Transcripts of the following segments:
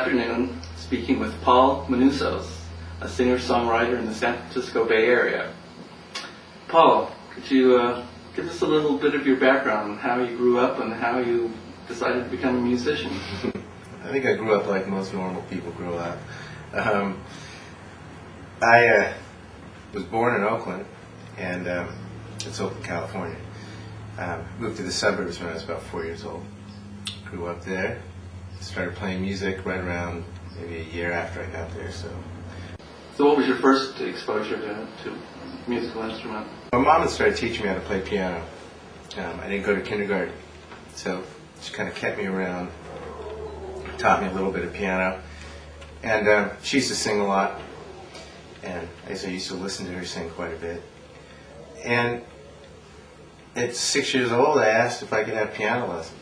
afternoon speaking with Paul Manousos, a singer-songwriter in the San Francisco Bay Area. Paul, could you give us a little bit of your background, how you grew up and how you decided to become a musician? I think I grew up like most normal people grow up. I was born in Oakland, and it's Oakland, California. Moved to the suburbs when I was about 4 years old. Grew up there. Started playing music right around maybe a year after I got there. So what was your first exposure to musical instrument? my mom had started teaching me how to play piano. I didn't go to kindergarten, so she kind of kept me around, taught me a little bit of piano, and she used to sing a lot, and I used to listen to her sing quite a bit. And at 6 years old, I asked if I could have piano lessons.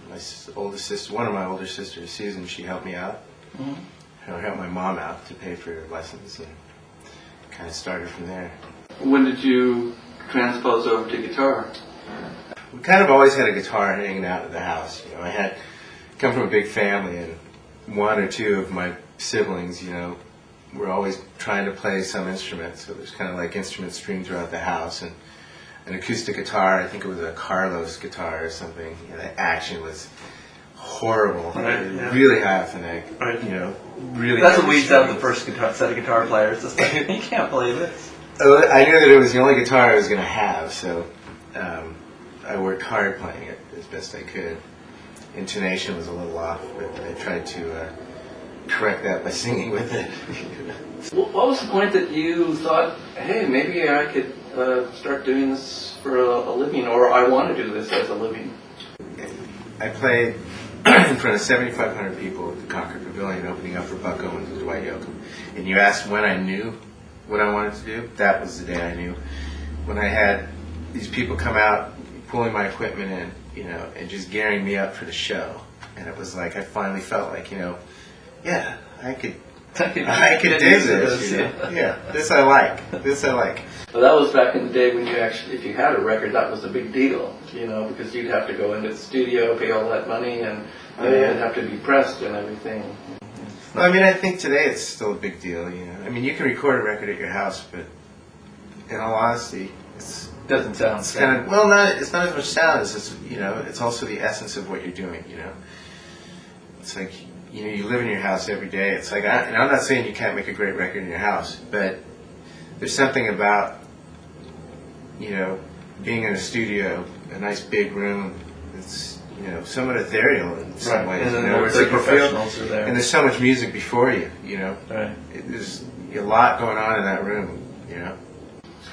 My oldest sister, one of my older sisters, Susan, she helped me out. Mm-hmm. I helped my mom out to pay for lessons, and kind of started from there. When did you transpose over to guitar? We kind of always had a guitar hanging out at the house. You know, I had come from a big family, and one or two of my siblings, you know, were always trying to play some instrument. So there's kind of like instruments strewn throughout the house, and an acoustic guitar. I think it was a Carlos guitar or something. You know, the action was horrible. Right, yeah. Really high off the neck. Right. You know, really. That's what weeds out the first set of guitar players. It's like, you can't play this. I knew that it was the only guitar I was going to have, so I worked hard playing it as best I could. Intonation was a little off, but I tried to correct that by singing with it. What was the point that you thought, hey, maybe I could start doing this for a living, or I want to do this as a living? I played in front of 7,500 people at the Concord Pavilion, opening up for Buck Owens and Dwight Yoakam. And you asked when I knew what I wanted to do. That was the day I knew. When I had these people come out, pulling my equipment in, you know, and just gearing me up for the show. And it was like I finally felt like, you know, yeah, I could do this. You know? Yeah, this I like. This I like. Well, that was back in the day when you actually, if you had a record, that was a big deal, you know, because you'd have to go into the studio, pay all that money, and it'd have to be pressed and everything. Well, I mean, I think today it's still a big deal, you know. I mean, you can record a record at your house, but in all honesty, it doesn't sound. It's kind of it's not as much sound as it's, you know. It's also the essence of what you're doing, you know. It's like, you know, you live in your house every day. It's like, and I'm not saying you can't make a great record in your house, but there's something about, you know, being in a studio, a nice big room. It's, you know, somewhat ethereal in some ways. And you know, the professionals are there. And there's so much music before you, you know. Right. There's a lot going on in that room, you know.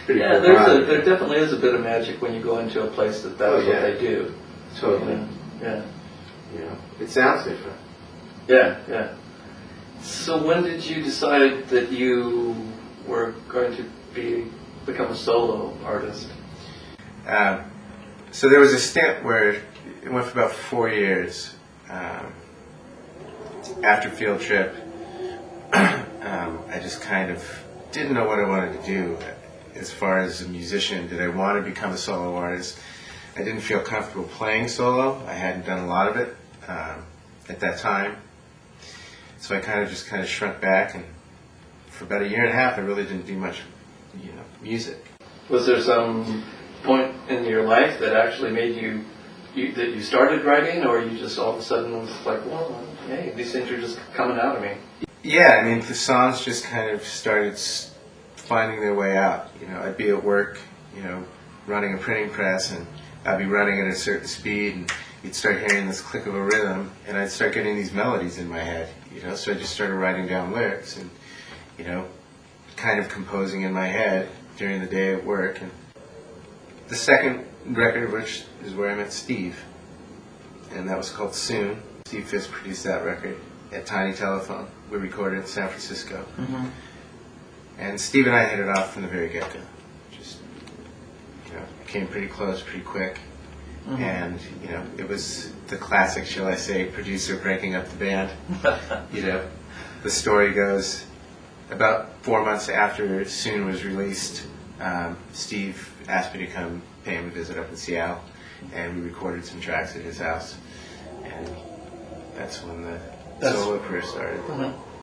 Yeah, there definitely is a bit of magic when you go into a place that's what they do. Totally. Yeah. You know, it sounds different. Yeah. So when did you decide that you were going to become a solo artist? So there was a stint where it went for about 4 years. After Field Trip, I just kind of didn't know what I wanted to do as far as a musician. Did I want to become a solo artist? I didn't feel comfortable playing solo. I hadn't done a lot of it at that time. So I kind of shrunk back, and for about a year and a half, I really didn't do much, you know, music. Was there some point in your life that actually made that you started writing, or you just all of a sudden was like, well, hey, these things are just coming out of me? Yeah, I mean, the songs just kind of started finding their way out. You know, I'd be at work, you know, running a printing press, and I'd be running at a certain speed, and you'd start hearing this click of a rhythm, and I'd start getting these melodies in my head, you know, so I just started writing down lyrics and, you know, kind of composing in my head during the day at work. And the second record of which is where I met Steve, and that was called Soon. Steve Fisk produced that record at Tiny Telephone. We recorded it in San Francisco. Mm-hmm. And Steve and I hit it off from the very get-go. Just, you know, came pretty close pretty quick. Mm-hmm. And, you know, it was the classic, shall I say, producer breaking up the band. You know, the story goes, about 4 months after Soon was released, Steve asked me to come pay him a visit up in Seattle, and we recorded some tracks at his house. And that's when the solo career started. Mhm.